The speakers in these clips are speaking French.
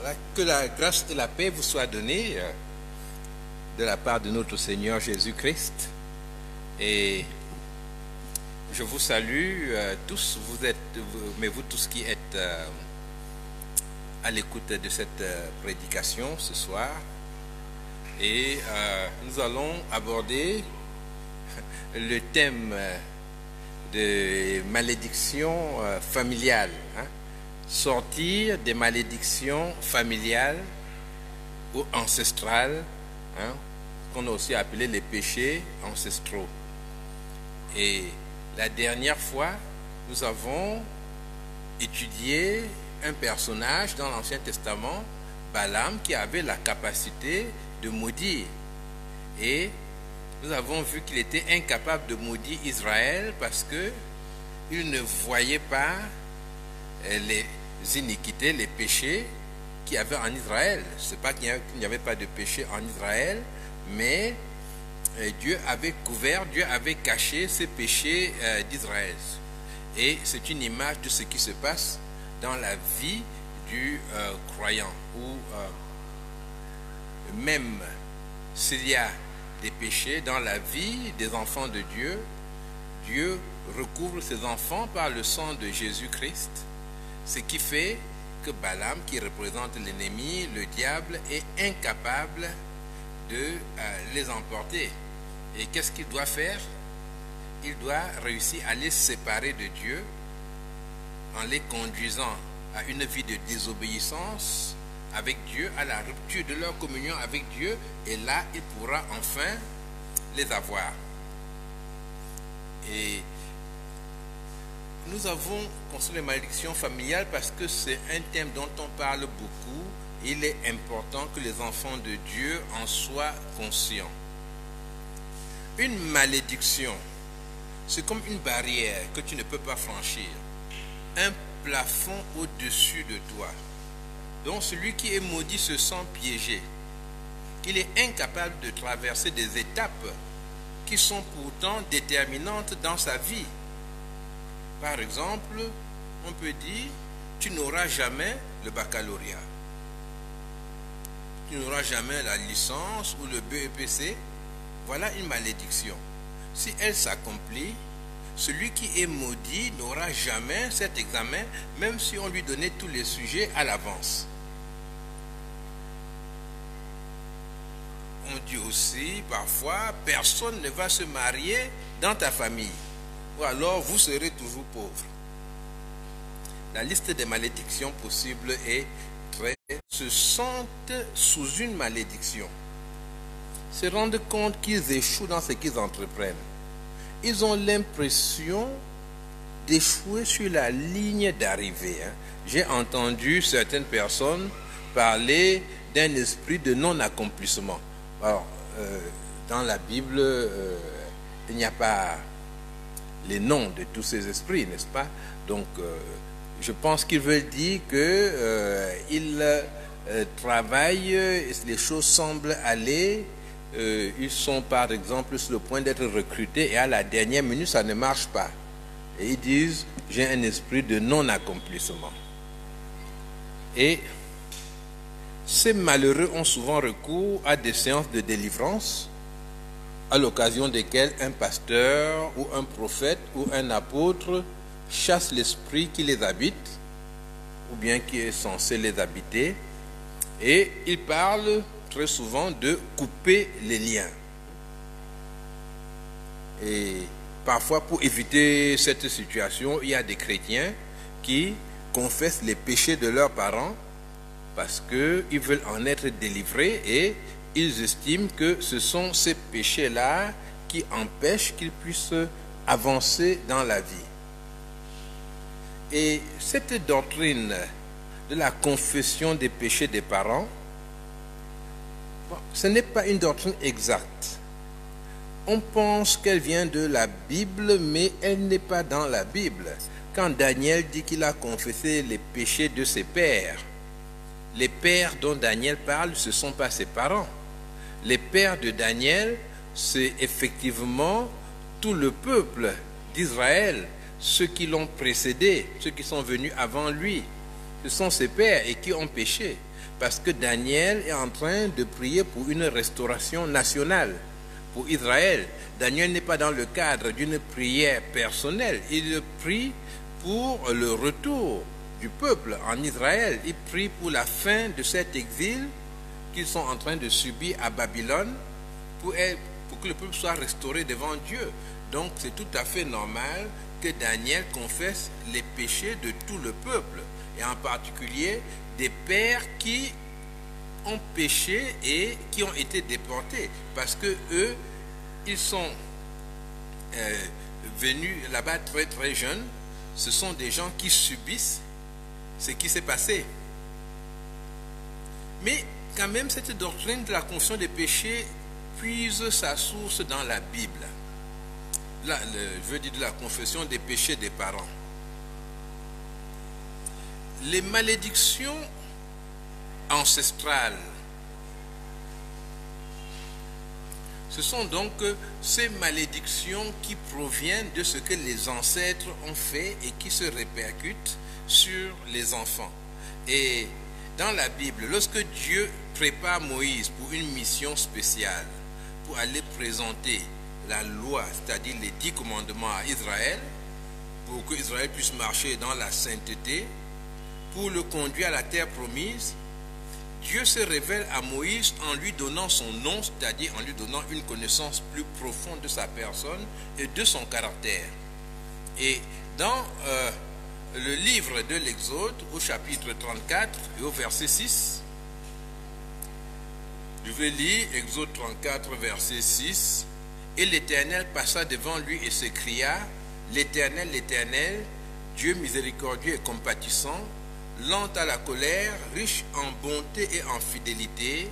Voilà, que la grâce et la paix vous soient données de la part de notre Seigneur Jésus-Christ. Et je vous salue tous, vous tous qui êtes à l'écoute de cette prédication ce soir. Et nous allons aborder le thème de malédiction familiale. Sortir des malédictions familiales ou ancestrales, qu'on a aussi appelé les péchés ancestraux. Et la dernière fois, nous avons étudié un personnage dans l'Ancien Testament, Balaam, qui avait la capacité de maudire. Et nous avons vu qu'il était incapable de maudire Israël parce qu'il ne voyait pas les iniquités, les péchés qu'il y avait en Israël. Ce n'est pas qu'il n'y avait pas de péché en Israël, mais Dieu avait couvert, Dieu avait caché ces péchés d'Israël. Et c'est une image de ce qui se passe dans la vie du croyant, où même s'il y a des péchés dans la vie des enfants de Dieu, Dieu recouvre ses enfants par le sang de Jésus-Christ, ce qui fait que Balaam, qui représente l'ennemi, le diable, est incapable de les emporter. Et qu'est-ce qu'il doit faire? Il doit réussir à les séparer de Dieu en les conduisant à une vie de désobéissance avec Dieu, à la rupture de leur communion avec Dieu, et là, il pourra enfin les avoir. Et nous avons construit les malédictions familiales parce que c'est un thème dont on parle beaucoup. Il est important que les enfants de Dieu en soient conscients. Une malédiction, c'est comme une barrière que tu ne peux pas franchir, un plafond au-dessus de toi. Donc celui qui est maudit se sent piégé. Il est incapable de traverser des étapes qui sont pourtant déterminantes dans sa vie. Par exemple, on peut dire, tu n'auras jamais le baccalauréat. Tu n'auras jamais la licence ou le BEPC. Voilà une malédiction. Si elle s'accomplit, celui qui est maudit n'aura jamais cet examen, même si on lui donnait tous les sujets à l'avance. On dit aussi, parfois, personne ne va se marier dans ta famille. Ou alors, vous serez toujours pauvre. La liste des malédictions possibles est très... Se sentent sous une malédiction. Se rendent compte qu'ils échouent dans ce qu'ils entreprennent. Ils ont l'impression d'échouer sur la ligne d'arrivée. J'ai entendu certaines personnes parler d'un esprit de non-accomplissement. Alors, dans la Bible, il n'y a pas les noms de tous ces esprits, n'est-ce pas? Donc, je pense qu'ils veulent dire qu'ils travaillent, les choses semblent aller, ils sont par exemple sur le point d'être recrutés et à la dernière minute, ça ne marche pas. Et ils disent, j'ai un esprit de non-accomplissement. Et ces malheureux ont souvent recours à des séances de délivrance, à l'occasion desquelles un pasteur ou un prophète ou un apôtre chasse l'esprit qui les habite, ou bien qui est censé les habiter, et il parle très souvent de couper les liens. Et parfois, pour éviter cette situation, il y a des chrétiens qui confessent les péchés de leurs parents parce qu'ils veulent en être délivrés et ils estiment que ce sont ces péchés-là qui empêchent qu'ils puissent avancer dans la vie. Et cette doctrine de la confession des péchés des parents, ce n'est pas une doctrine exacte. On pense qu'elle vient de la Bible, mais elle n'est pas dans la Bible. Quand Daniel dit qu'il a confessé les péchés de ses pères, les pères dont Daniel parle, ce ne sont pas ses parents. Les pères de Daniel, c'est effectivement tout le peuple d'Israël, ceux qui l'ont précédé, ceux qui sont venus avant lui. Ce sont ses pères et qui ont péché. Parce que Daniel est en train de prier pour une restauration nationale pour Israël. Daniel n'est pas dans le cadre d'une prière personnelle. Il prie pour le retour du peuple en Israël. Il prie pour la fin de cet exil qu'ils sont en train de subir à Babylone pour que le peuple soit restauré devant Dieu. Donc c'est tout à fait normal que Daniel confesse les péchés de tout le peuple, et en particulier des pères qui ont péché et qui ont été déportés, parce que eux, ils sont venus là-bas très très jeunes. Ce sont des gens qui subissent ce qui s'est passé. Mais quand même, cette doctrine de la confession des péchés puise sa source dans la Bible. Là, je veux dire de la confession des péchés des parents. Les malédictions ancestrales, ce sont donc ces malédictions qui proviennent de ce que les ancêtres ont fait et qui se répercutent sur les enfants. Et dans la Bible, lorsque Dieu prépare Moïse pour une mission spéciale, pour aller présenter la loi, c'est-à-dire les 10 commandements à Israël, pour que Israël puisse marcher dans la sainteté, pour le conduire à la terre promise, Dieu se révèle à Moïse en lui donnant son nom, c'est-à-dire en lui donnant une connaissance plus profonde de sa personne et de son caractère. Et dans le livre de l'Exode, au chapitre 34 et au verset 6, je vais lire Exode 34, verset 6. Et l'Éternel passa devant lui et s'écria, l'Éternel, l'Éternel, Dieu miséricordieux et compatissant, lent à la colère, riche en bonté et en fidélité,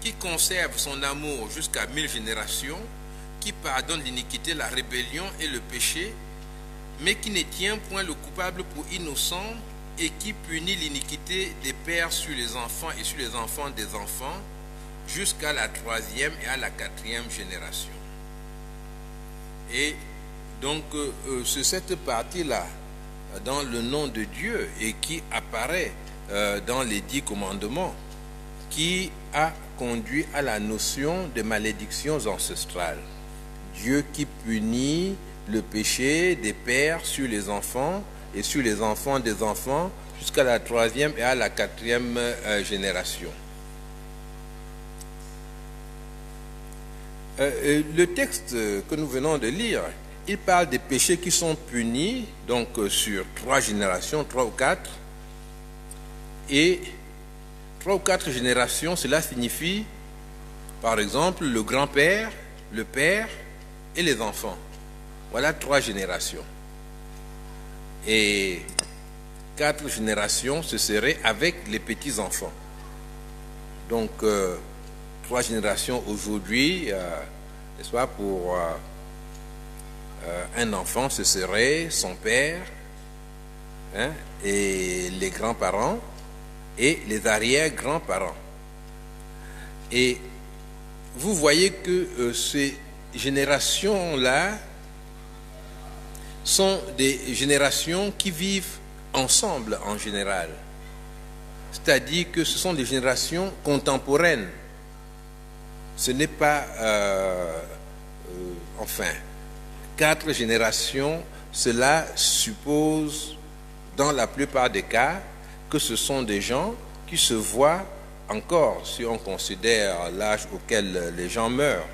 qui conserve son amour jusqu'à 1000 générations, qui pardonne l'iniquité, la rébellion et le péché, mais qui ne tient point le coupable pour innocent, et qui punit l'iniquité des pères sur les enfants et sur les enfants des enfants, jusqu'à la 3e et à la 4e génération. Et donc c'est cette partie-là dans le nom de Dieu et qui apparaît dans les 10 commandements qui a conduit à la notion de malédictions ancestrales. Dieu qui punit le péché des pères sur les enfants et sur les enfants des enfants jusqu'à la 3e et à la 4e génération. Le texte que nous venons de lire, il parle des péchés qui sont punis, donc sur 3 générations, 3 ou 4. Et 3 ou 4 générations, cela signifie, par exemple, le grand-père, le père et les enfants. Voilà 3 générations. Et 4 générations, ce serait avec les petits-enfants. Donc, 3 générations aujourd'hui, n'est-ce pas, pour un enfant, ce serait son père, hein, et les grands-parents et les arrière-grands-parents. Et vous voyez que ces générations-là sont des générations qui vivent ensemble en général. C'est-à-dire que ce sont des générations contemporaines. Ce n'est pas, enfin, 4 générations, cela suppose, dans la plupart des cas, que ce sont des gens qui se voient encore, si on considère l'âge auquel les gens meurent.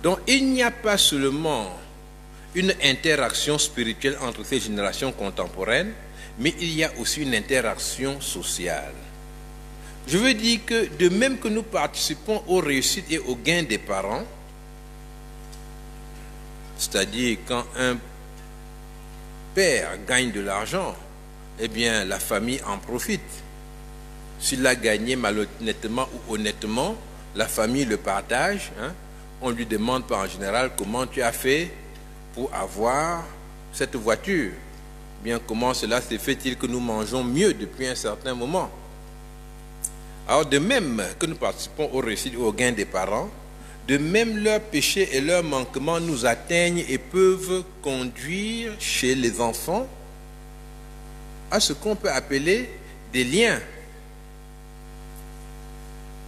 Donc, il n'y a pas seulement une interaction spirituelle entre ces générations contemporaines, mais il y a aussi une interaction sociale. Je veux dire que de même que nous participons aux réussites et aux gains des parents, c'est-à-dire quand un père gagne de l'argent, eh bien la famille en profite. S'il l'a gagné malhonnêtement ou honnêtement, la famille le partage. Hein. On lui demande pas en général comment tu as fait pour avoir cette voiture. Bien, comment cela se fait-il que nous mangeons mieux depuis un certain moment? Alors, de même que nous participons au réussite ou au gain des parents, de même leurs péchés et leurs manquements nous atteignent et peuvent conduire chez les enfants à ce qu'on peut appeler des liens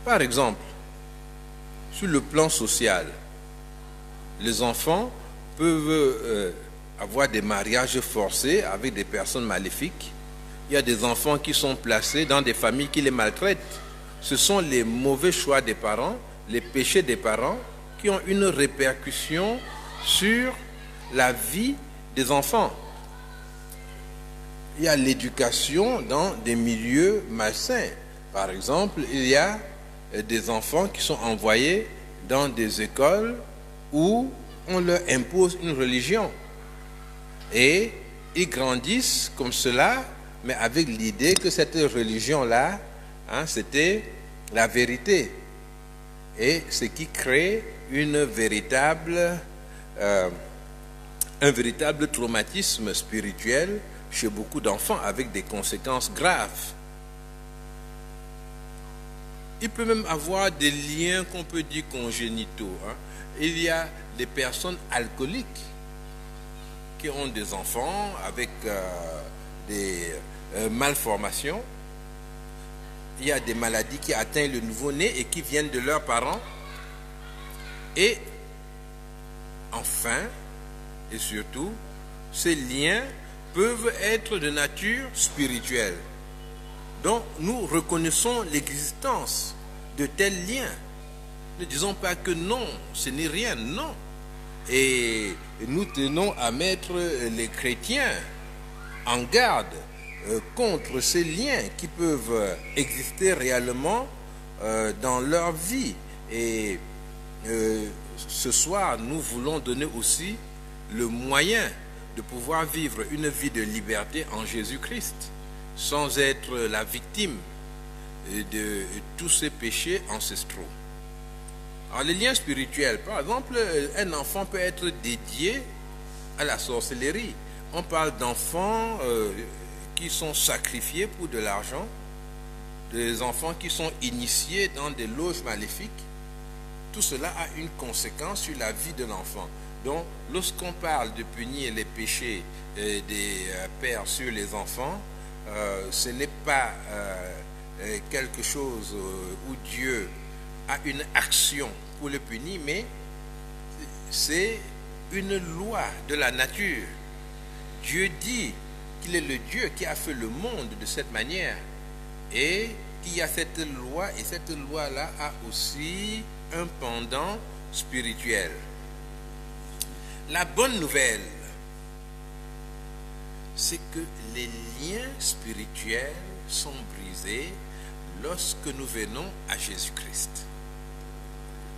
Par exemple, sur le plan social, les enfants peuvent avoir des mariages forcés avec des personnes maléfiques. Il y a des enfants qui sont placés dans des familles qui les maltraitent. Ce sont les mauvais choix des parents, les péchés des parents qui ont une répercussion sur la vie des enfants. Il y a l'éducation dans des milieux malsains. Par exemple, il y a des enfants qui sont envoyés dans des écoles où on leur impose une religion. Et ils grandissent comme cela, mais avec l'idée que cette religion-là, c'était la vérité. Et ce qui crée un véritable traumatisme spirituel chez beaucoup d'enfants avec des conséquences graves. Il peut même avoir des liens qu'on peut dire congénitaux. Il y a des personnes alcooliques qui ont des enfants avec des malformations. Il y a des maladies qui atteignent le nouveau-né et qui viennent de leurs parents. Et enfin, et surtout, ces liens peuvent être de nature spirituelle. Donc, nous reconnaissons l'existence de tels liens. Ne disons pas que non, ce n'est rien, non. Et nous tenons à mettre les chrétiens en garde contre ces liens qui peuvent exister réellement dans leur vie. Et ce soir, nous voulons donner aussi le moyen de pouvoir vivre une vie de liberté en Jésus-Christ, sans être la victime de tous ces péchés ancestraux. Alors, les liens spirituels, par exemple, un enfant peut être dédié à la sorcellerie. On parle d'enfants qui sont sacrifiés pour de l'argent, des enfants qui sont initiés dans des loges maléfiques. Tout cela a une conséquence sur la vie de l'enfant. Donc, lorsqu'on parle de punir les péchés des pères sur les enfants, ce n'est pas quelque chose où Dieu a une action pour le punir, mais c'est une loi de la nature. Dieu dit qu'il est le Dieu qui a fait le monde de cette manière et qu'il y a cette loi, et cette loi-là a aussi un pendant spirituel. La bonne nouvelle, c'est que les liens spirituels sont brisés lorsque nous venons à Jésus-Christ.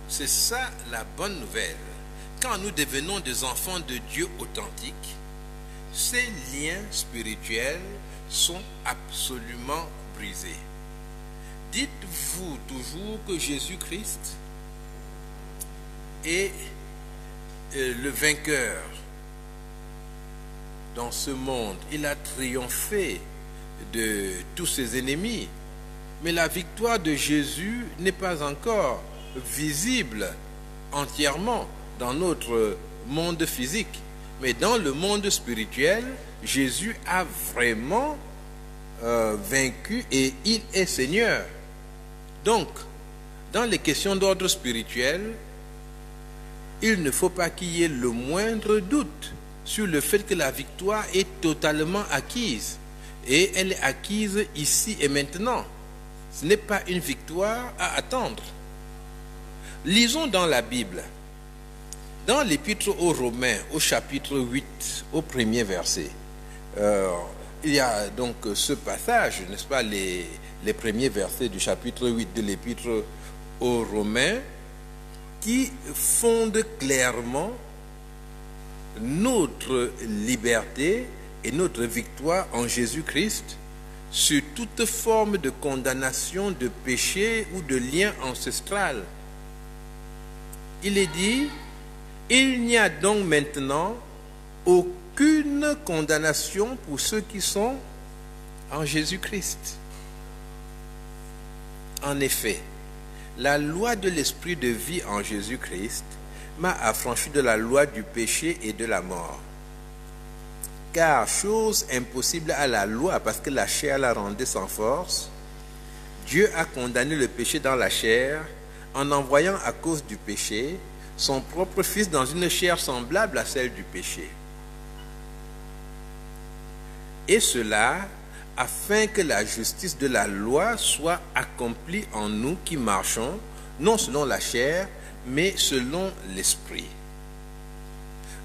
C'est ça la bonne nouvelle. Quand nous devenons des enfants de Dieu authentiques, ces liens spirituels sont absolument brisés. Dites-vous toujours que Jésus-Christ est le vainqueur dans ce monde. Il a triomphé de tous ses ennemis. Mais la victoire de Jésus n'est pas encore visible entièrement dans notre monde physique. Mais dans le monde spirituel, Jésus a vraiment vaincu et il est Seigneur. Donc, dans les questions d'ordre spirituel, il ne faut pas qu'il y ait le moindre doute sur le fait que la victoire est totalement acquise. Et elle est acquise ici et maintenant. Ce n'est pas une victoire à attendre. Lisons dans la Bible, dans l'Épître aux Romains, au chapitre 8, au premier verset. Il y a donc ce passage, n'est-ce pas, les premiers versets du chapitre 8 de l'Épître aux Romains, qui fondent clairement notre liberté et notre victoire en Jésus-Christ sur toute forme de condamnation, de péché ou de lien ancestral. Il est dit, il n'y a donc maintenant aucune condamnation pour ceux qui sont en Jésus-Christ. En effet, la loi de l'esprit de vie en Jésus-Christ m'a affranchi de la loi du péché et de la mort. Car chose impossible à la loi, parce que la chair la rendait sans force, Dieu a condamné le péché dans la chair en envoyant à cause du péché son propre Fils dans une chair semblable à celle du péché. Et cela afin que la justice de la loi soit accomplie en nous qui marchons, non selon la chair, mais selon l'esprit.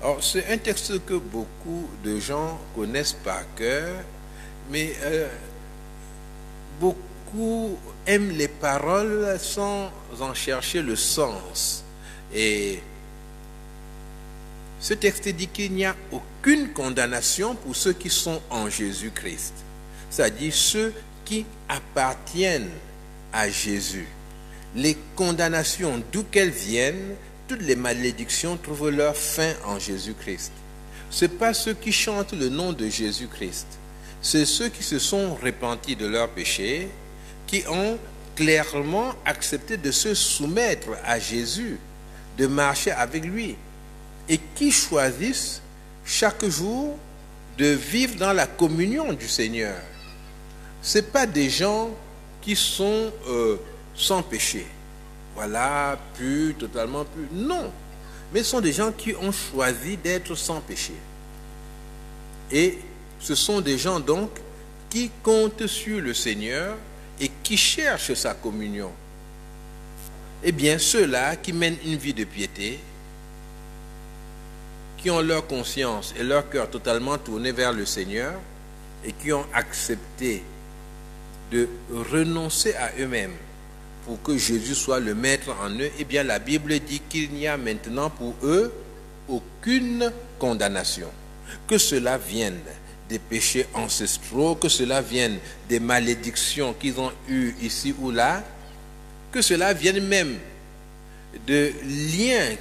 Alors, c'est un texte que beaucoup de gens connaissent par cœur, mais beaucoup aiment les paroles sans en chercher le sens. Et ce texte dit qu'il n'y a aucune condamnation pour ceux qui sont en Jésus-Christ, c'est-à-dire ceux qui appartiennent à Jésus. Les condamnations, d'où qu'elles viennent, toutes les malédictions trouvent leur fin en Jésus-Christ. Ce n'est pas ceux qui chantent le nom de Jésus-Christ, c'est ceux qui se sont repentis de leurs péchés, qui ont clairement accepté de se soumettre à Jésus, de marcher avec lui, et qui choisissent chaque jour de vivre dans la communion du Seigneur. Ce n'est pas des gens qui sont sans péché. Voilà, purs, totalement purs. Non. Mais ce sont des gens qui ont choisi d'être sans péché. Et ce sont des gens donc qui comptent sur le Seigneur et qui cherchent sa communion. Eh bien, ceux-là qui mènent une vie de piété, qui ont leur conscience et leur cœur totalement tournés vers le Seigneur et qui ont accepté de renoncer à eux-mêmes pour que Jésus soit le maître en eux, eh bien la Bible dit qu'il n'y a maintenant pour eux aucune condamnation. Que cela vienne des péchés ancestraux, que cela vienne des malédictions qu'ils ont eues ici ou là, que cela vienne même de liens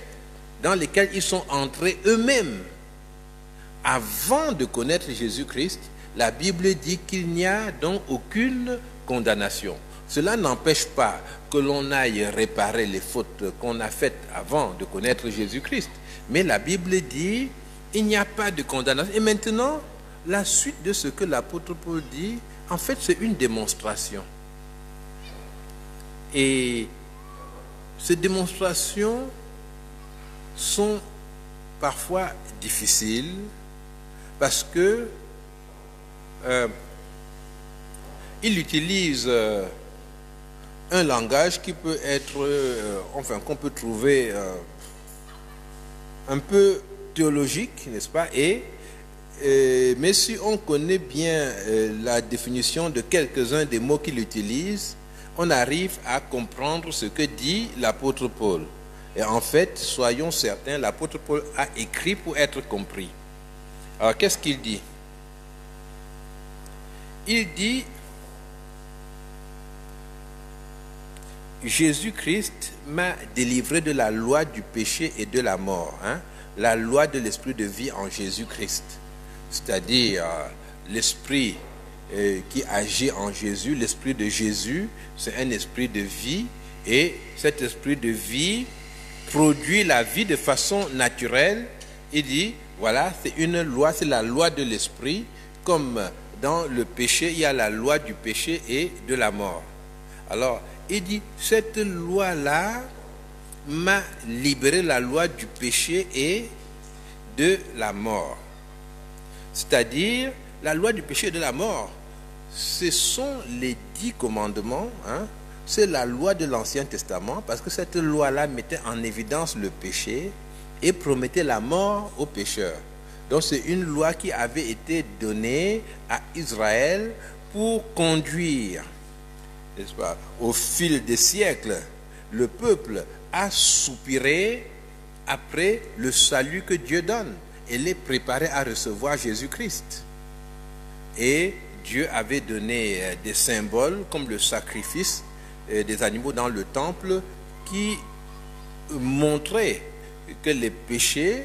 dans lesquels ils sont entrés eux-mêmes avant de connaître Jésus-Christ, la Bible dit qu'il n'y a donc aucune condamnation. Cela n'empêche pas que l'on aille réparer les fautes qu'on a faites avant de connaître Jésus-Christ. Mais la Bible dit il n'y a pas de condamnation. Et maintenant, la suite de ce que l'apôtre Paul dit, en fait, c'est une démonstration. Et ces démonstrations sont parfois difficiles parce que il utilise un langage qui peut être, qu'on peut trouver un peu théologique, n'est-ce pas? Mais si on connaît bien la définition de quelques-uns des mots qu'il utilise, on arrive à comprendre ce que dit l'apôtre Paul. Et en fait, soyons certains, l'apôtre Paul a écrit pour être compris. Alors, qu'est-ce qu'il dit? Il dit, Jésus-Christ m'a délivré de la loi du péché et de la mort. La loi de l'esprit de vie en Jésus-Christ. C'est-à-dire l'esprit qui agit en Jésus, l'esprit de Jésus, c'est un esprit de vie. Et cet esprit de vie produit la vie de façon naturelle. Il dit, voilà, c'est une loi, c'est la loi de l'esprit, comme dans le péché, il y a la loi du péché et de la mort. Alors, il dit, cette loi-là m'a libéré la loi du péché et de la mort. C'est-à-dire, la loi du péché et de la mort, ce sont les 10 commandements, c'est la loi de l'Ancien Testament, parce que cette loi-là mettait en évidence le péché et promettait la mort aux pécheurs. Donc c'est une loi qui avait été donnée à Israël pour conduire, n'est-ce pas, au fil des siècles, le peuple a soupiré après le salut que Dieu donne et les préparer à recevoir Jésus-Christ. Et Dieu avait donné des symboles comme le sacrifice des animaux dans le temple qui montraient que les péchés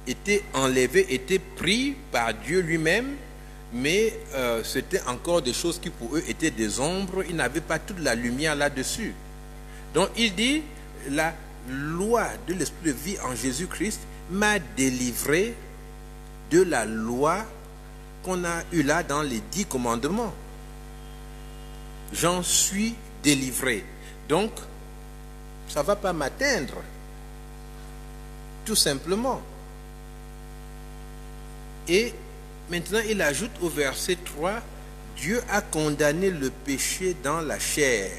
étaient enlevés, étaient pris par Dieu lui-même, mais c'était encore des choses qui pour eux étaient des ombres, ils n'avaient pas toute la lumière là-dessus. Donc il dit, la loi de l'esprit de vie en Jésus-Christ m'a délivré de la loi qu'on a eue là dans les 10 commandements. j'en suis délivré. Donc, ça ne va pas m'atteindre. Tout simplement. Et maintenant, il ajoute au verset 3, Dieu a condamné le péché dans la chair,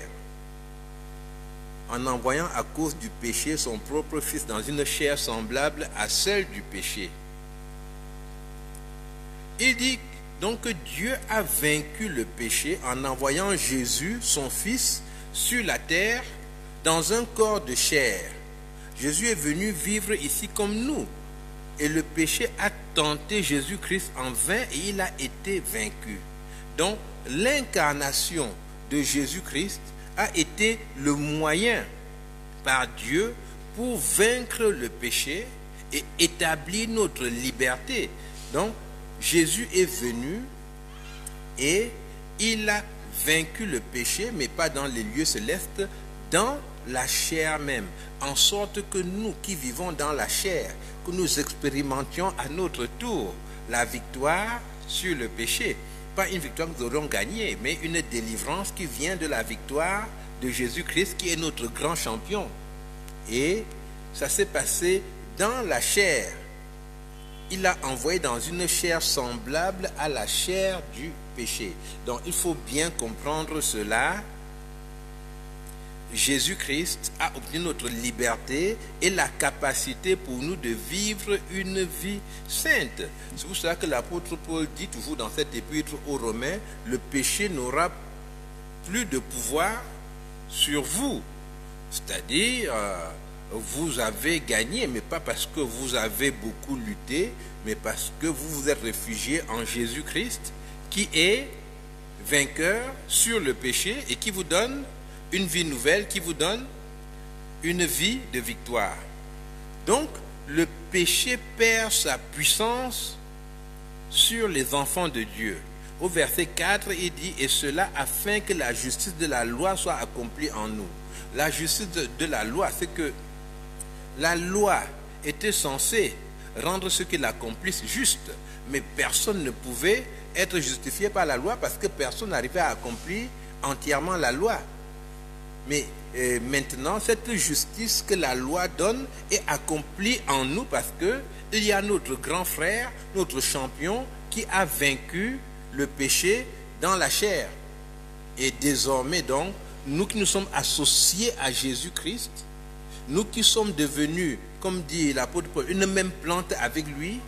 en envoyant à cause du péché son propre Fils dans une chair semblable à celle du péché. Il dit donc que Dieu a vaincu le péché en envoyant Jésus, son Fils, sur la terre dans un corps de chair. Jésus est venu vivre ici comme nous. Et le péché a tenté Jésus-Christ en vain et il a été vaincu. Donc l'incarnation de Jésus-Christ a été le moyen par Dieu pour vaincre le péché et établir notre liberté. Donc Jésus est venu et il a vaincu le péché, mais pas dans les lieux célestes, dans la chair même, en sorte que nous qui vivons dans la chair, que nous expérimentions à notre tour la victoire sur le péché. Pas une victoire que nous aurons gagnée, mais une délivrance qui vient de la victoire de Jésus-Christ, qui est notre grand champion. Et ça s'est passé dans la chair. Il l'a envoyé dans une chair semblable à la chair du péché. Donc il faut bien comprendre cela. Jésus-Christ a obtenu notre liberté et la capacité pour nous de vivre une vie sainte. C'est pour cela que l'apôtre Paul dit toujours dans cette épître aux Romains, le péché n'aura plus de pouvoir sur vous. C'est-à-dire, vous avez gagné, mais pas parce que vous avez beaucoup lutté, mais parce que vous vous êtes réfugié en Jésus-Christ, qui est vainqueur sur le péché et qui vous donne une vie nouvelle, qui vous donne une vie de victoire. Donc, le péché perd sa puissance sur les enfants de Dieu. Au verset 4, il dit, et cela afin que la justice de la loi soit accomplie en nous. La justice de la loi, c'est que la loi était censée rendre ceux qui l'accomplissent juste, mais personne ne pouvait être justifié par la loi parce que personne n'arrivait à accomplir entièrement la loi. Mais maintenant, cette justice que la loi donne est accomplie en nous parce que il y a notre grand frère, notre champion, qui a vaincu le péché dans la chair. Et désormais donc, nous qui nous sommes associés à Jésus-Christ, nous qui sommes devenus, comme dit l'apôtre Paul, une même plante avec lui,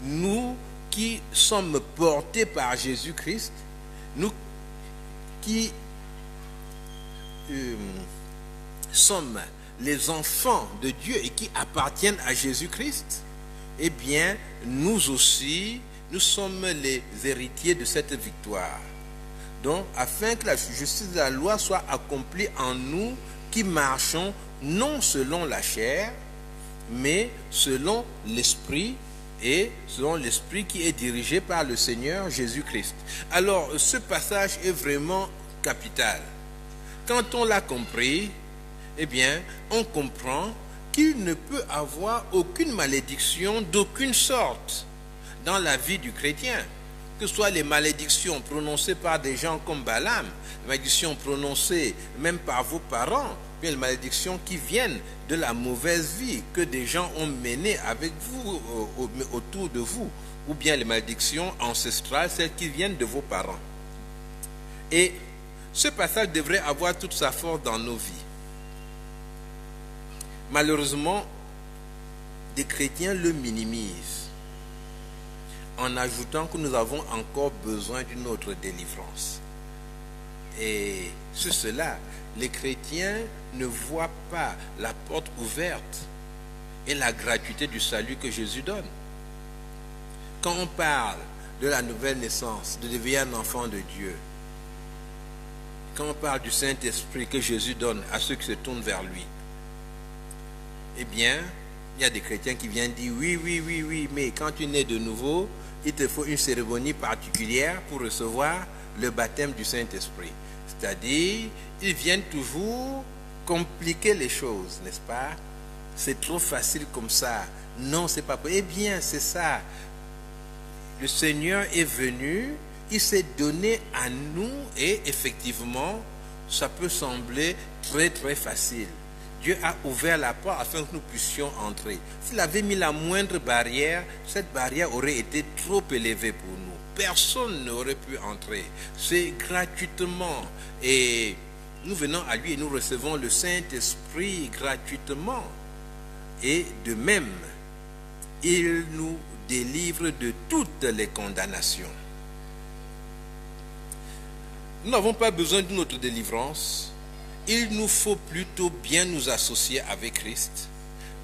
nous qui sommes portés par Jésus-Christ, nous qui sommes les enfants de Dieu et qui appartiennent à Jésus-Christ, eh bien, nous aussi, nous sommes les héritiers de cette victoire. Donc, afin que la justice de la loi soit accomplie en nous qui marchons non selon la chair, mais selon l'esprit, et selon l'esprit qui est dirigé par le Seigneur Jésus-Christ. Alors, ce passage est vraiment capital. Quand on l'a compris, eh bien, on comprend qu'il ne peut avoir aucune malédiction d'aucune sorte dans la vie du chrétien. Que ce soit les malédictions prononcées par des gens comme Balaam, les malédictions prononcées même par vos parents, bien les malédictions qui viennent de la mauvaise vie que des gens ont menée avec vous, autour de vous, ou bien les malédictions ancestrales, celles qui viennent de vos parents. Et ce passage devrait avoir toute sa force dans nos vies. Malheureusement, des chrétiens le minimisent en ajoutant que nous avons encore besoin d'une autre délivrance. Et sur cela, les chrétiens ne voient pas la porte ouverte et la gratuité du salut que Jésus donne. Quand on parle de la nouvelle naissance, de devenir un enfant de Dieu, quand on parle du Saint-Esprit que Jésus donne à ceux qui se tournent vers lui, eh bien, il y a des chrétiens qui viennent dire oui, mais quand tu nais de nouveau, il te faut une cérémonie particulière pour recevoir le baptême du Saint-Esprit. C'est-à-dire, ils viennent toujours compliquer les choses, n'est-ce pas? C'est trop facile comme ça. Non, c'est pas possible. Eh bien, c'est ça. Le Seigneur est venu, qui s'est donné à nous et effectivement, ça peut sembler très très facile. Dieu a ouvert la porte afin que nous puissions entrer. S'il avait mis la moindre barrière, cette barrière aurait été trop élevée pour nous. Personne n'aurait pu entrer. C'est gratuitement. Et nous venons à lui et nous recevons le Saint-Esprit gratuitement. Et de même, il nous délivre de toutes les condamnations. Nous n'avons pas besoin de notre délivrance. Il nous faut plutôt bien nous associer avec Christ,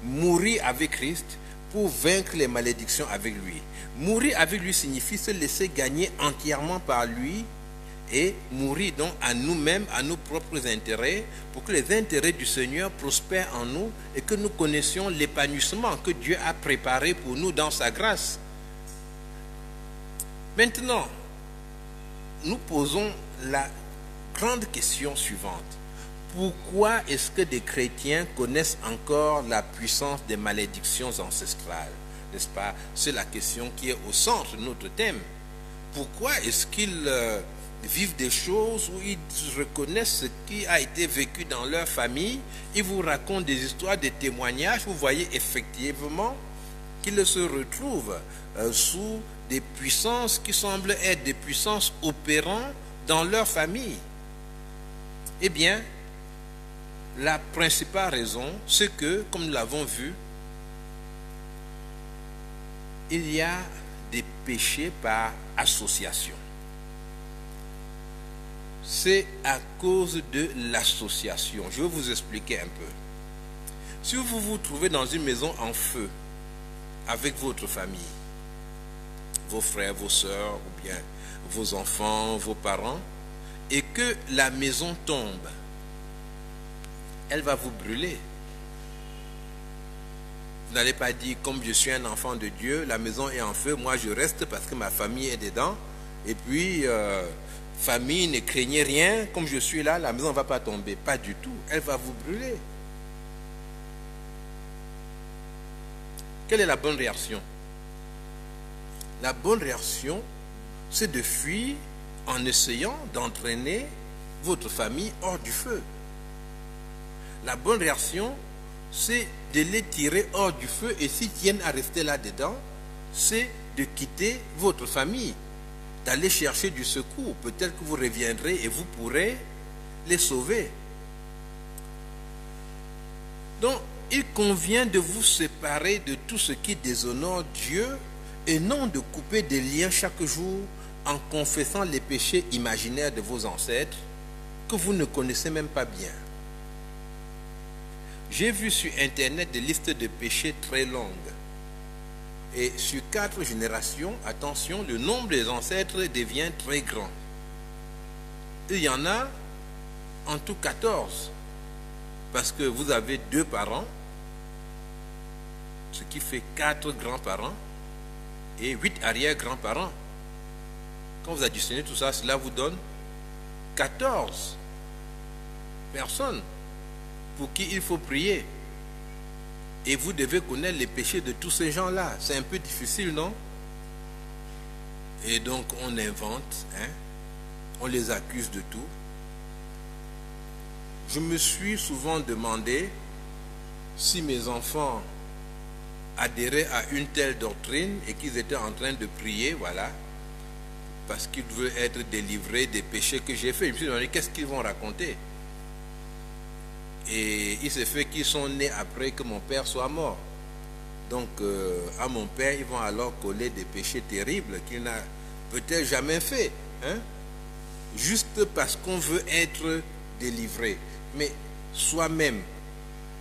mourir avec Christ pour vaincre les malédictions avec lui. Mourir avec lui signifie se laisser gagner entièrement par lui et mourir donc à nous-mêmes, à nos propres intérêts, pour que les intérêts du Seigneur prospèrent en nous et que nous connaissions l'épanouissement que Dieu a préparé pour nous dans sa grâce. Maintenant, nous posons la grande question suivante. Pourquoi est-ce que des chrétiens connaissent encore la puissance des malédictions ancestrales? N'est-ce pas? C'est la question qui est au centre de notre thème. Pourquoi est-ce qu'ils vivent des choses où ils reconnaissent ce qui a été vécu dans leur famille? Ils vous racontent des histoires, des témoignages. Vous voyez effectivement qu'ils se retrouvent sous des puissances qui semblent être des puissances opérant dans leur famille. Eh bien, la principale raison, c'est que, comme nous l'avons vu, il y a des péchés par association. C'est à cause de l'association. Je vais vous expliquer un peu. Si vous vous trouvez dans une maison en feu avec votre famille, vos frères, vos sœurs, ou bien vos enfants, vos parents, et que la maison tombe, elle va vous brûler. Vous n'allez pas dire, comme je suis un enfant de Dieu, la maison est en feu, moi je reste parce que ma famille est dedans, et puis, famille, ne craignez rien, comme je suis là, la maison ne va pas tomber. Pas du tout, elle va vous brûler. Quelle est la bonne réaction? La bonne réaction, c'est de fuir en essayant d'entraîner votre famille hors du feu. La bonne réaction, c'est de les tirer hors du feu et s'ils tiennent à rester là-dedans, c'est de quitter votre famille, d'aller chercher du secours. Peut-être que vous reviendrez et vous pourrez les sauver. Donc, il convient de vous séparer de tout ce qui déshonore Dieu et non de couper des liens chaque jour en confessant les péchés imaginaires de vos ancêtres que vous ne connaissez même pas bien. J'ai vu sur Internet des listes de péchés très longues. Et sur 4 générations, attention, le nombre des ancêtres devient très grand. Il y en a en tout 14. Parce que vous avez 2 parents, ce qui fait 4 grands-parents et 8 arrière-grands-parents. Quand vous additionnez tout ça, cela vous donne 14 personnes pour qui il faut prier. Et vous devez connaître les péchés de tous ces gens-là. C'est un peu difficile, non? Et donc on invente, on les accuse de tout. Je me suis souvent demandé si mes enfants adhéraient à une telle doctrine et qu'ils étaient en train de prier, voilà, parce qu'ils veulent être délivrés des péchés que j'ai faits. Je me suis demandé qu'est-ce qu'ils vont raconter. Et il s'est fait qu'ils sont nés après que mon père soit mort. Donc, à mon père, ils vont alors coller des péchés terribles qu'il n'a peut-être jamais fait. Juste parce qu'on veut être délivré. Mais soi-même,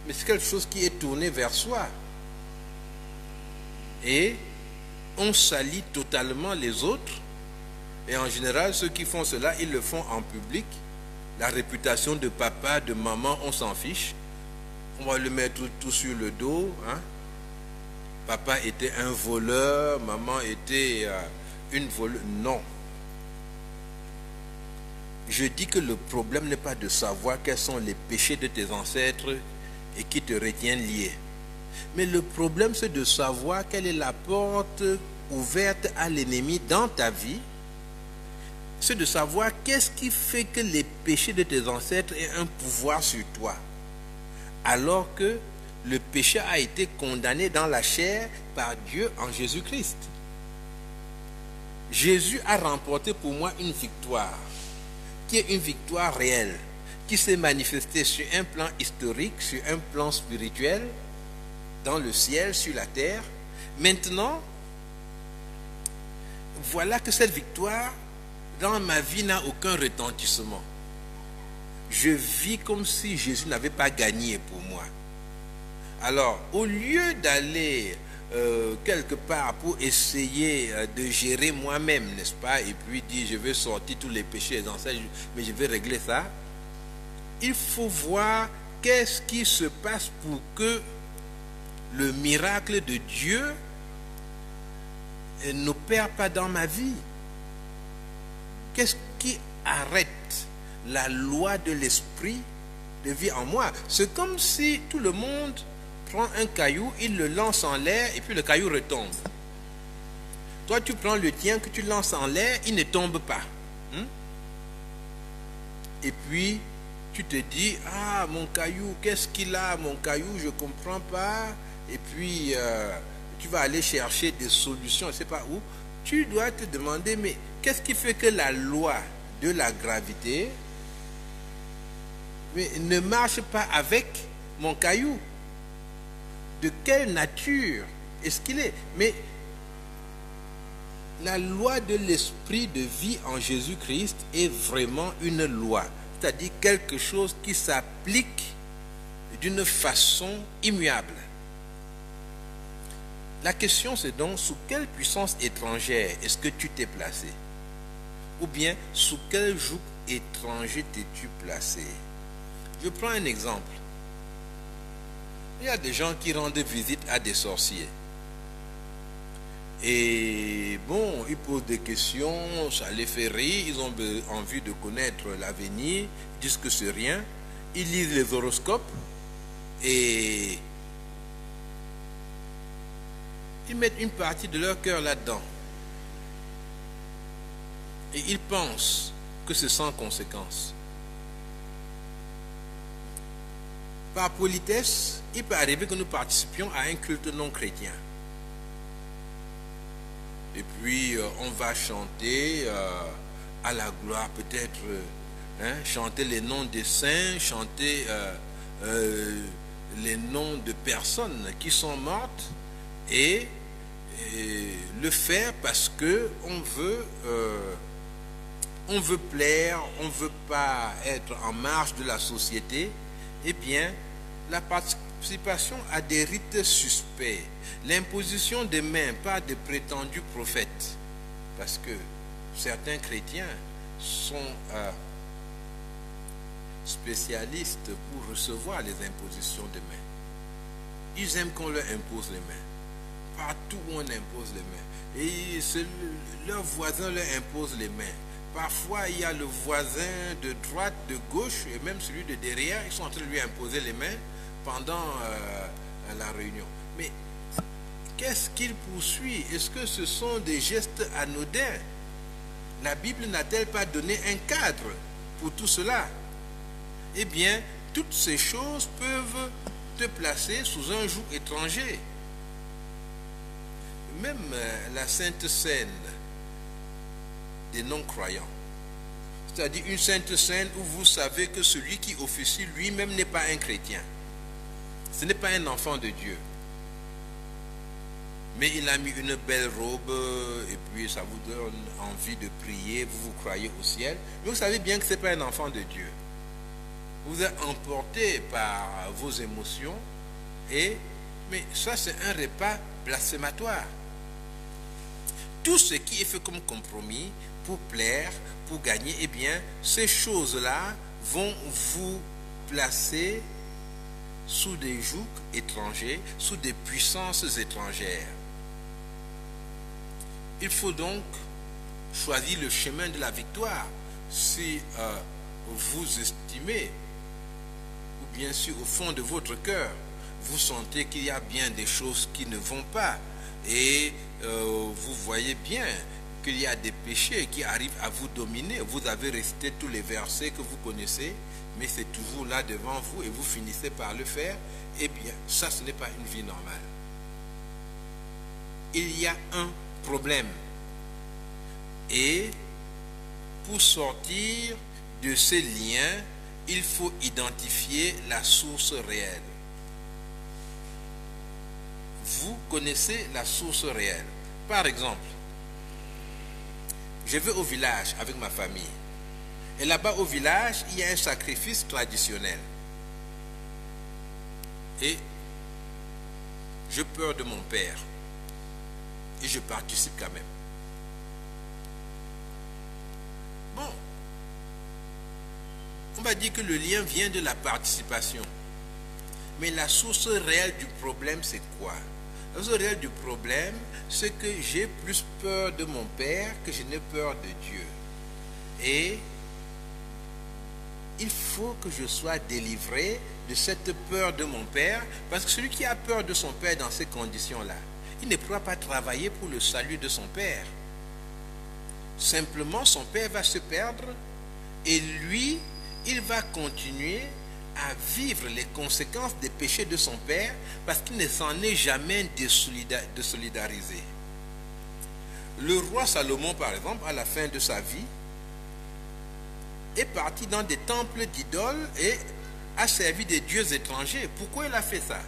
mais c'est quelque chose qui est tourné vers soi. Et on salit totalement les autres. Et en général, ceux qui font cela, ils le font en public. La réputation de papa, de maman, on s'en fiche. On va le mettre tout sur le dos. Papa était un voleur, maman était une voleuse. Non. Je dis que le problème n'est pas de savoir quels sont les péchés de tes ancêtres et qui te retiennent lié. Mais le problème, c'est de savoir quelle est la porte ouverte à l'ennemi dans ta vie c'est de savoir qu'est-ce qui fait que les péchés de tes ancêtres aient un pouvoir sur toi, alors que le péché a été condamné dans la chair par Dieu en Jésus-Christ. Jésus a remporté pour moi une victoire, qui est une victoire réelle, qui s'est manifestée sur un plan historique, sur un plan spirituel, dans le ciel, sur la terre. Maintenant, voilà que cette victoire, dans ma vie, n'a aucun retentissement. Je vis comme si Jésus n'avait pas gagné pour moi. Alors, au lieu d'aller quelque part pour essayer de gérer moi-même, n'est-ce pas, et puis dire je vais sortir tous les péchés des ancêtres, mais je vais régler ça, il faut voir qu'est-ce qui se passe pour que le miracle de Dieu n'opère pas dans ma vie. Qu'est-ce qui arrête la loi de l'esprit de vie en moi? C'est comme si tout le monde prend un caillou, il le lance en l'air et puis le caillou retombe. Toi, tu prends le tien que tu lances en l'air, il ne tombe pas. Et puis, tu te dis, ah, mon caillou, qu'est-ce qu'il a, mon caillou, je ne comprends pas. Et puis, tu vas aller chercher des solutions, je ne sais pas où. Tu dois te demander, mais qu'est-ce qui fait que la loi de la gravité ne marche pas avec mon caillou? De quelle nature est-ce qu'il est? Mais la loi de l'esprit de vie en Jésus-Christ est vraiment une loi, c'est-à-dire quelque chose qui s'applique d'une façon immuable. La question, c'est donc sous quelle puissance étrangère est-ce que tu t'es placé? Ou bien sous quel joug étranger t'es-tu placé? Je prends un exemple. Il y a des gens qui rendent visite à des sorciers. Et bon, ils posent des questions, ça les fait rire, ils ont envie de connaître l'avenir, ils disent que c'est rien. Ils lisent les horoscopes et ils mettent une partie de leur cœur là-dedans. Et ils pensent que c'est sans conséquence. Par politesse, il peut arriver que nous participions à un culte non chrétien. Et puis, on va chanter à la gloire, peut-être, chanter les noms des saints, chanter les noms de personnes qui sont mortes, et le faire parce que on veut plaire, on ne veut pas être en marge de la société. Eh bien, la participation à des rites suspects, l'imposition des mains par de prétendus prophètes, parce que certains chrétiens sont spécialistes pour recevoir les impositions des mains. Ils aiment qu'on leur impose les mains. Partout où on impose les mains. Et leurs voisins leur imposent les mains. Parfois, il y a le voisin de droite, de gauche, et même celui de derrière, ils sont en train de lui imposer les mains pendant la réunion. Mais qu'est-ce qu'il poursuit? Est-ce que ce sont des gestes anodins? La Bible n'a-t-elle pas donné un cadre pour tout cela? Eh bien, toutes ces choses peuvent te placer sous un joug étranger. Même la Sainte Seine des non-croyants, c'est-à-dire une Sainte Seine où vous savez que celui qui officie lui-même n'est pas un chrétien, ce n'est pas un enfant de Dieu, mais il a mis une belle robe et puis ça vous donne envie de prier, vous croyez au ciel, mais vous savez bien que ce n'est pas un enfant de Dieu. Vous êtes emporté par vos émotions, mais ça c'est un repas blasphématoire. Tout ce qui est fait comme compromis pour plaire, pour gagner, eh bien, ces choses-là vont vous placer sous des jougs étrangers, sous des puissances étrangères. Il faut donc choisir le chemin de la victoire. Si vous estimez, ou bien sûr au fond de votre cœur, vous sentez qu'il y a bien des choses qui ne vont pas, et vous voyez bien qu'il y a des péchés qui arrivent à vous dominer. Vous avez récité tous les versets que vous connaissez, mais c'est toujours là devant vous et vous finissez par le faire. Eh bien, ça, ce n'est pas une vie normale. Il y a un problème. Et pour sortir de ces liens, il faut identifier la source réelle. Vous connaissez la source réelle. Par exemple, je vais au village avec ma famille. Et là-bas au village, il y a un sacrifice traditionnel. Et j'ai peur de mon père. Et je participe quand même. Bon. On va dire que le lien vient de la participation. Mais la source réelle du problème, c'est quoi? La source réelle du problème, c'est que j'ai plus peur de mon père que je n'ai peur de Dieu. Et il faut que je sois délivré de cette peur de mon père, parce que celui qui a peur de son père dans ces conditions-là, il ne pourra pas travailler pour le salut de son père. Simplement, son père va se perdre et lui, il va continuer à vivre les conséquences des péchés de son père parce qu'il ne s'en est jamais désolidarisé. Le roi Salomon, par exemple, à la fin de sa vie, est parti dans des temples d'idoles et a servi des dieux étrangers. Pourquoi il a fait ça?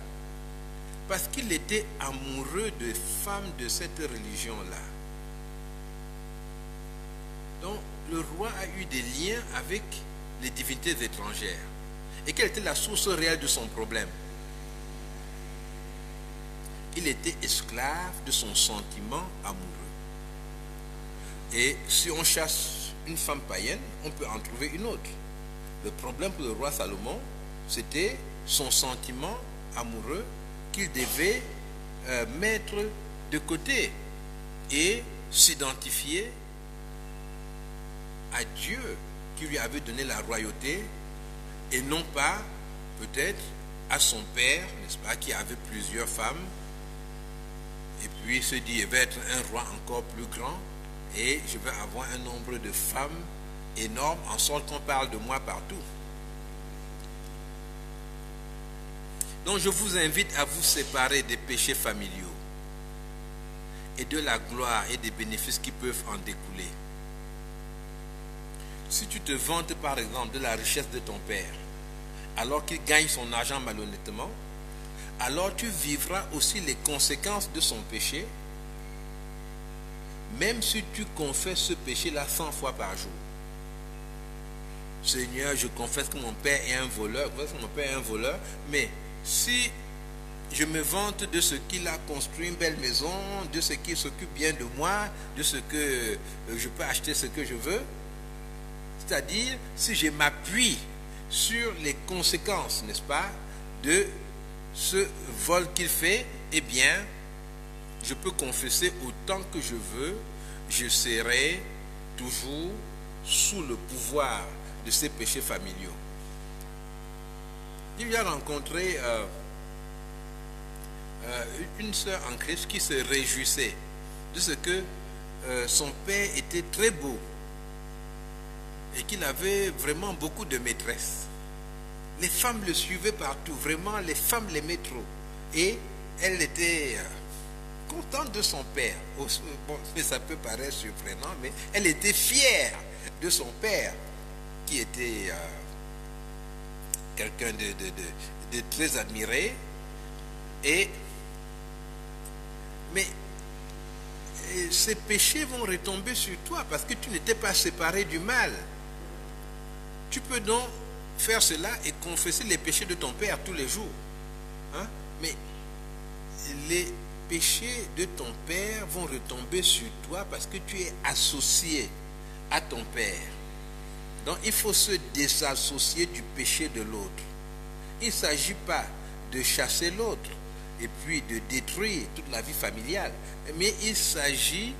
Parce qu'il était amoureux de femmes de cette religion-là. Donc, le roi a eu des liens avec les divinités étrangères. Et quelle était la source réelle de son problème? Il était esclave de son sentiment amoureux. Et si on chasse une femme païenne, on peut en trouver une autre. Le problème pour le roi Salomon, c'était son sentiment amoureux qu'il devait mettre de côté et s'identifier à Dieu qui lui avait donné la royauté et non pas peut-être à son père, n'est-ce pas, qui avait plusieurs femmes, et puis il se dit, je vais être un roi encore plus grand et je vais avoir un nombre de femmes énorme en sorte qu'on parle de moi partout. Donc je vous invite à vous séparer des péchés familiaux et de la gloire et des bénéfices qui peuvent en découler. Si tu te vantes par exemple de la richesse de ton père, alors qu'il gagne son argent malhonnêtement, alors tu vivras aussi les conséquences de son péché, même si tu confesses ce péché-là 100 fois par jour. Seigneur, je confesse que mon père est un voleur, mais si je me vante de ce qu'il a construit une belle maison, de ce qu'il s'occupe bien de moi, de ce que je peux acheter ce que je veux, c'est-à-dire si je m'appuie sur les conséquences, n'est-ce pas, de ce vol qu'il fait, eh bien, je peux confesser autant que je veux, je serai toujours sous le pouvoir de ces péchés familiaux. Il y a rencontré une sœur en Christ qui se réjouissait de ce que son père était très beau et qu'il avait vraiment beaucoup de maîtresses. Les femmes le suivaient partout, vraiment les femmes l'aimaient trop. Et elle était contente de son père. Bon, ça peut paraître surprenant, mais elle était fière de son père, qui était quelqu'un de très admiré. Mais ces péchés vont retomber sur toi parce que tu n'étais pas séparé du mal. Tu peux donc faire cela et confesser les péchés de ton père tous les jours. Hein? Mais les péchés de ton père vont retomber sur toi parce que tu es associé à ton père. Donc il faut se désassocier du péché de l'autre. Il ne s'agit pas de chasser l'autre et puis de détruire toute la vie familiale, mais il s'agit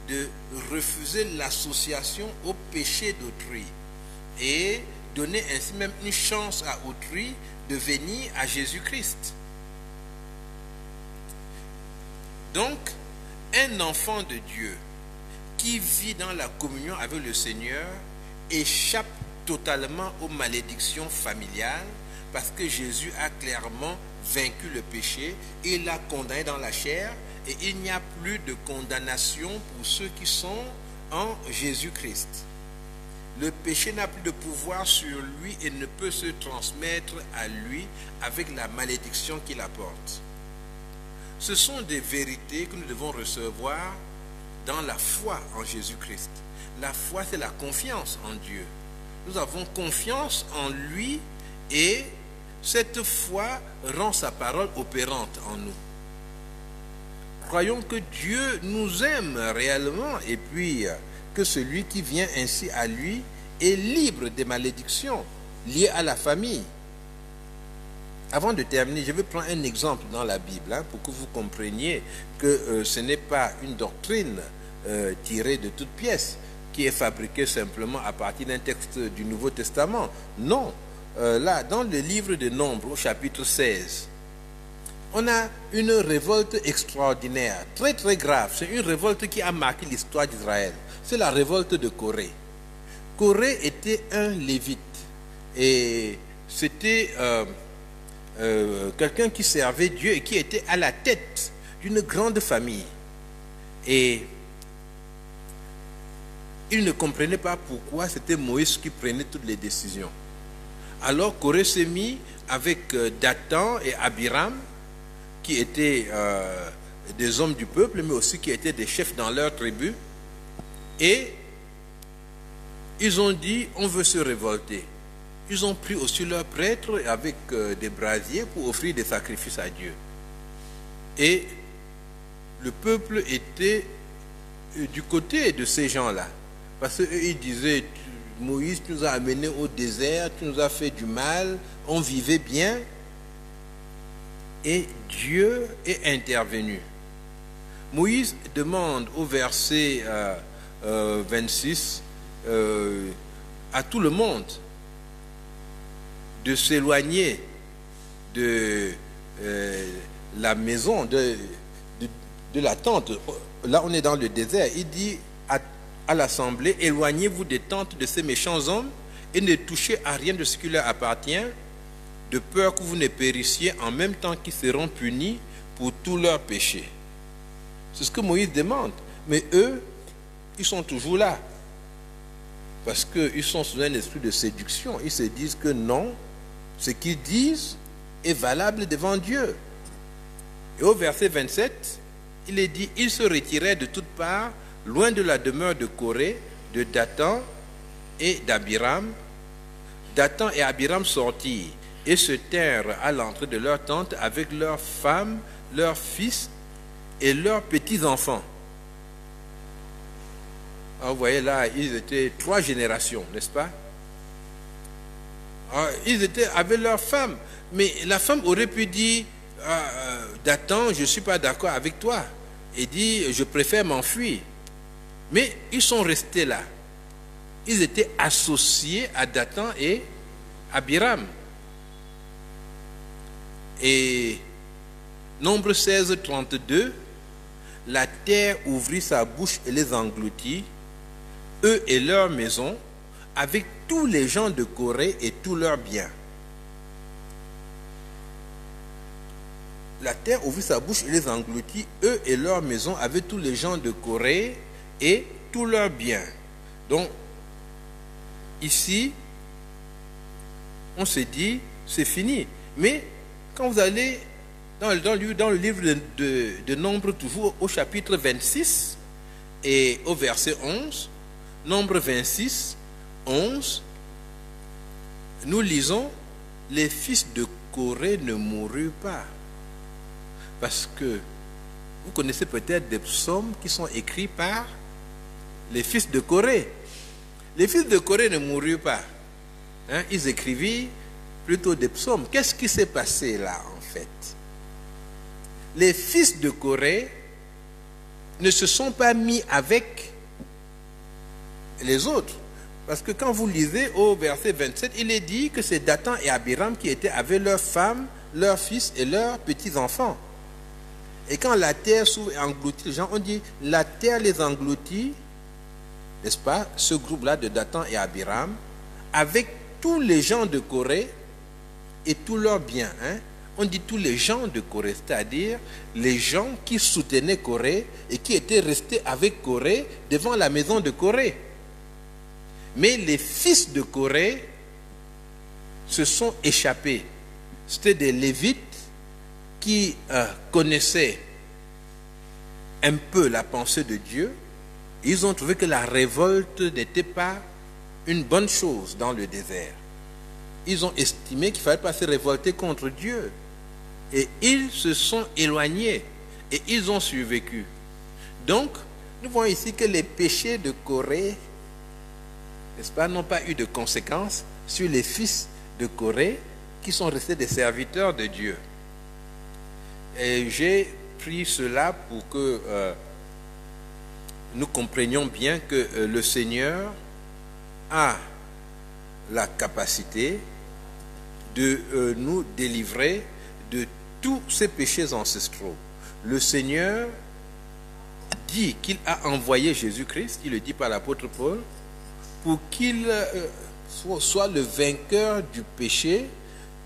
de refuser l'association au péché d'autrui et donner ainsi même une chance à autrui de venir à Jésus-Christ. Donc, un enfant de Dieu qui vit dans la communion avec le Seigneur échappe totalement aux malédictions familiales parce que Jésus a clairement vaincu le péché, il l'a condamné dans la chair et il n'y a plus de condamnation pour ceux qui sont en Jésus-Christ. Le péché n'a plus de pouvoir sur lui et ne peut se transmettre à lui avec la malédiction qu'il apporte. Ce sont des vérités que nous devons recevoir dans la foi en Jésus-Christ. La foi, c'est la confiance en Dieu. Nous avons confiance en lui et cette foi rend sa parole opérante en nous. Croyons que Dieu nous aime réellement et puis que celui qui vient ainsi à lui est libre des malédictions liées à la famille. Avant de terminer, je vais prendre un exemple dans la Bible pour que vous compreniez que ce n'est pas une doctrine tirée de toutes pièces qui est fabriquée simplement à partir d'un texte du Nouveau Testament. Non, là, dans le livre de Nombres, au chapitre 16, on a une révolte extraordinaire, très très grave. C'est une révolte qui a marqué l'histoire d'Israël. C'est la révolte de Corée. Corée était un lévite et c'était quelqu'un qui servait Dieu et qui était à la tête d'une grande famille. Et il ne comprenait pas pourquoi c'était Moïse qui prenait toutes les décisions. Alors Corée s'est mis avec Dathan et Abiram, qui étaient des hommes du peuple, mais aussi qui étaient des chefs dans leur tribu. Et ils ont dit, on veut se révolter. Ils ont pris aussi leurs prêtres avec des brasiers pour offrir des sacrifices à Dieu. Et le peuple était du côté de ces gens-là. Parce qu'ils disaient, Moïse nous a amenés au désert, tu nous as fait du mal, on vivait bien. Et Dieu est intervenu. Moïse demande au verset 26 à tout le monde de s'éloigner de la maison, de la tente. Là, on est dans le désert. Il dit à l'assemblée, éloignez-vous des tentes de ces méchants hommes et ne touchez à rien de ce qui leur appartient, de peur que vous ne périssiez en même temps qu'ils seront punis pour tous leurs péchés. C'est ce que Moïse demande. Mais eux, ils sont toujours là. Parce qu'ils sont sous un esprit de séduction. Ils se disent que non, ce qu'ils disent est valable devant Dieu. Et au verset 27, il est dit, ils se retiraient de toutes parts, loin de la demeure de Corée, de Dathan et d'Abiram. Dathan et Abiram sortirent et se tinrent à l'entrée de leur tente avec leurs femmes, leurs fils et leurs petits-enfants. Vous voyez là, ils étaient 3 générations, n'est-ce pas? Ils étaient avec leurs femmes, mais la femme aurait pu dire, Dathan, je ne suis pas d'accord avec toi. Et dit, je préfère m'enfuir. Mais ils sont restés là. Ils étaient associés à Dathan et Abiram. Et Nombre 16, 32, la terre ouvrit sa bouche et les engloutit, eux et leurs maisons, avec tous les gens de Corée et tous leurs biens. La terre ouvrit sa bouche et les engloutit, eux et leurs maisons, avec tous les gens de Corée et tous leurs biens. Donc, ici, on se dit, c'est fini. Mais, quand vous allez dans le livre de Nombre, toujours au chapitre 26 et au verset 11, Nombre 26, 11, nous lisons, les fils de Corée ne moururent pas. Parce que vous connaissez peut-être des psaumes qui sont écrits par les fils de Corée. Les fils de Corée ne moururent pas. Ils écrivaient plutôt des psaumes. Qu'est-ce qui s'est passé là en fait? Les fils de Corée ne se sont pas mis avec les autres. Parce que quand vous lisez au verset 27, il est dit que c'est Dathan et Abiram qui étaient avec leurs femmes, leurs fils et leurs petits-enfants. Et quand la terre s'ouvre et engloutit les gens, on dit la terre les engloutit, n'est-ce pas, ce groupe-là de Dathan et Abiram, avec tous les gens de Corée et tous leurs biens. On dit tous les gens de Corée, c'est-à-dire les gens qui soutenaient Corée et qui étaient restés avec Corée devant la maison de Corée. Mais les fils de Corée se sont échappés. C'était des Lévites qui connaissaient un peu la pensée de Dieu. Ils ont trouvé que la révolte n'était pas une bonne chose dans le désert. Ils ont estimé qu'il ne fallait pas se révolter contre Dieu. Et ils se sont éloignés et ils ont survécu. Donc, nous voyons ici que les péchés de Corée, n'est-ce pas, n'ont pas eu de conséquences sur les fils de Corée qui sont restés des serviteurs de Dieu. Et j'ai pris cela pour que nous comprenions bien que le Seigneur a la capacité de nous délivrer de tous ces péchés ancestraux. Le Seigneur dit qu'il a envoyé Jésus-Christ, il le dit par l'apôtre Paul, pour qu'il soit le vainqueur du péché.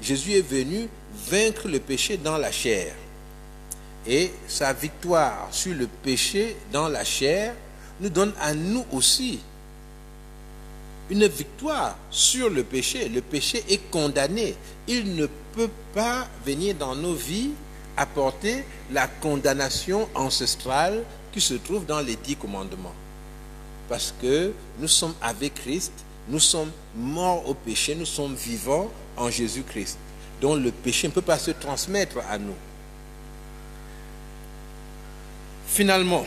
Jésus est venu vaincre le péché dans la chair. Et sa victoire sur le péché dans la chair nous donne à nous aussi une victoire sur le péché. Le péché est condamné. Il ne peut pas venir dans nos vies apporter la condamnation ancestrale qui se trouve dans les 10 commandements. Parce que nous sommes avec Christ, nous sommes morts au péché, nous sommes vivants en Jésus-Christ. Donc le péché ne peut pas se transmettre à nous. Finalement,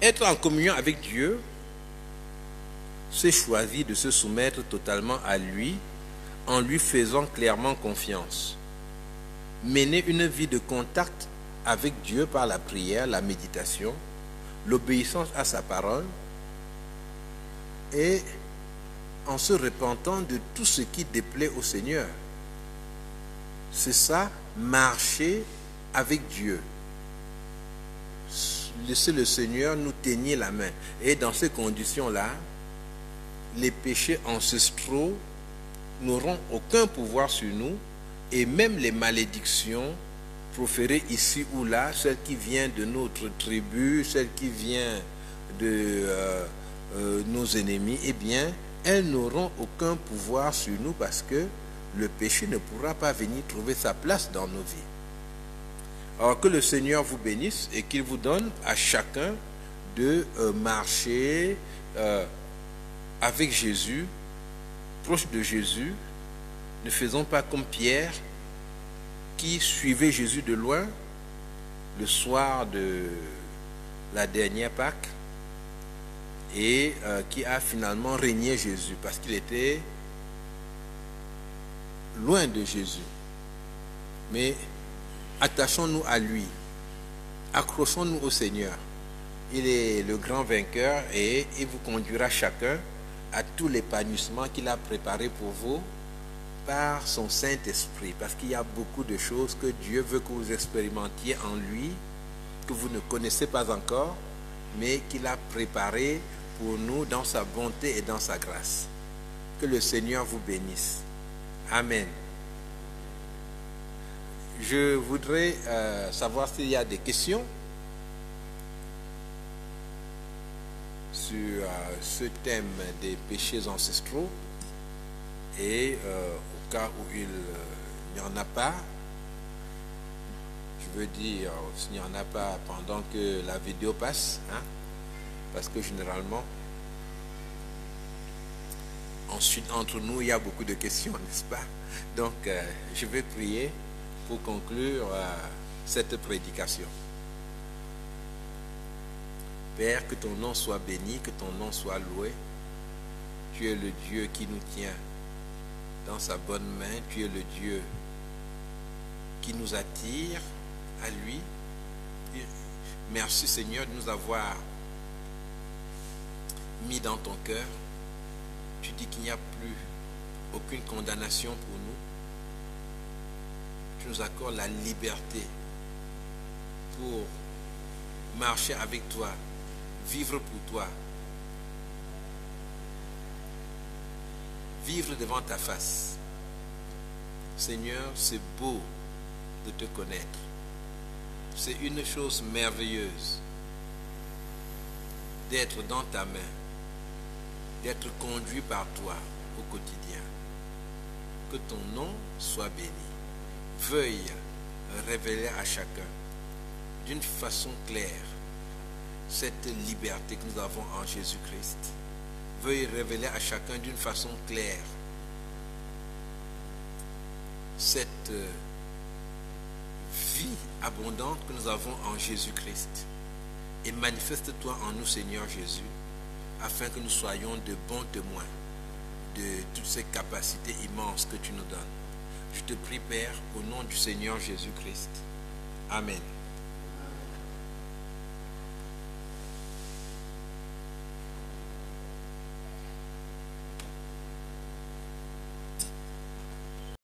être en communion avec Dieu, c'est choisir de se soumettre totalement à lui en lui faisant clairement confiance. Mener une vie de contact avec Dieu par la prière, la méditation, l'obéissance à sa parole et en se repentant de tout ce qui déplaît au Seigneur. C'est ça, marcher avec Dieu. Laisser le Seigneur nous tenir la main. Et dans ces conditions-là, les péchés ancestraux n'auront aucun pouvoir sur nous et même les malédictions proférées ici ou là, celles qui viennent de notre tribu, celles qui viennent de nos ennemis, eh bien, elles n'auront aucun pouvoir sur nous parce que le péché ne pourra pas venir trouver sa place dans nos vies. Alors que le Seigneur vous bénisse et qu'il vous donne à chacun de marcher avec Jésus, proche de Jésus. Ne faisons pas comme Pierre qui suivait Jésus de loin le soir de la dernière Pâque et qui a finalement régné Jésus parce qu'il était loin de Jésus. Mais attachons-nous à lui, accrochons-nous au Seigneur. Il est le grand vainqueur et il vous conduira chacun à tout l'épanouissement qu'il a préparé pour vous par son Saint-Esprit. Parce qu'il y a beaucoup de choses que Dieu veut que vous expérimentiez en lui, que vous ne connaissez pas encore, mais qu'il a préparé pour nous dans sa bonté et dans sa grâce. Que le Seigneur vous bénisse. Amen. Je voudrais savoir s'il y a des questions sur ce thème des péchés ancestraux et au cas où il n'y en a pas, je veux dire s'il n'y en a pas pendant que la vidéo passe, parce que généralement ensuite entre nous il y a beaucoup de questions, n'est-ce pas? Donc je vais prier pour conclure cette prédication. Père, que ton nom soit béni, que ton nom soit loué. Tu es le Dieu qui nous tient dans sa bonne main. Tu es le Dieu qui nous attire à lui. Merci Seigneur de nous avoir mis dans ton cœur. Tu dis qu'il n'y a plus aucune condamnation pour nous. Tu nous accordes la liberté pour marcher avec toi vivre pour toi, vivre devant ta face. Seigneur, c'est beau de te connaître. C'est une chose merveilleuse d'être dans ta main, d'être conduit par toi au quotidien. Que ton nom soit béni. Veuille révéler à chacun d'une façon claire cette liberté que nous avons en Jésus-Christ. Veuille révéler à chacun d'une façon claire cette vie abondante que nous avons en Jésus-Christ. Et manifeste-toi en nous, Seigneur Jésus, afin que nous soyons de bons témoins de toutes ces capacités immenses que tu nous donnes. Je te prie, Père, au nom du Seigneur Jésus-Christ. Amen.